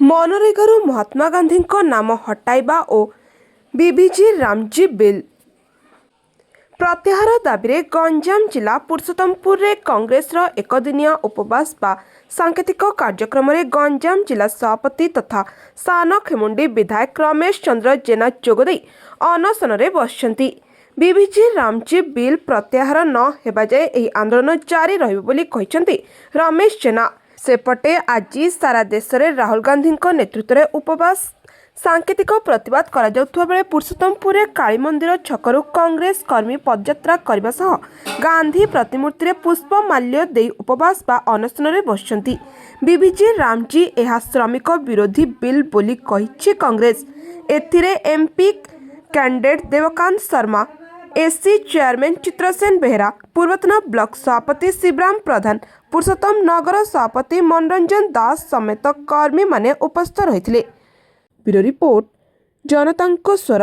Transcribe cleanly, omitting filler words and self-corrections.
मनरेगारू महात्मा गांधी नाम हटाइबा और BBG Ramji bill प्रत्याहार दाबी गंजाम जिला पुरुषोत्तमपुर रे कांग्रेस एक दिनिया उपवास बा सांकेतिक कार्यक्रम रे गंजाम जिला सभापति तथा सान खेमुंडी विधायक रमेश चंद्र जेना जोगदे अनशन रे बसचंती। बीबीजी रामजी बिल प्रत्याहार न हेबा जाय एही आंदोलन जारी रहिबो बोली कहिसंती रमेश जेना। सेपटे आज सारा देश में राहुल गांधी नेतृत्व में उपवास सांकेतिक प्रतिवाद करा जाउथुवा बेले पुरुषोत्तमपुर काली मंदिर छकरू कांग्रेस कर्मी पदयात्रा करने सह गांधी प्रतिमूर्ति रे पुष्प माल्य दे उपवास बा अनशन रे बसचंती। बीबीजी रामजी एहा श्रमिक विरोधी बिल बोली कहिछि कांग्रेस। एथिरे MP candidate Devkant Sharma, SC chairman Chitrasen Behera, पूर्वतन ब्लॉक सभापति शिवराम प्रधान, पुरुषोत्तम नगर सभापति मनोरंजन दास समेत कर्मी माने उपस्थित रहिथिले। ब्यूरो रिपोर्ट जनतांको स्वर।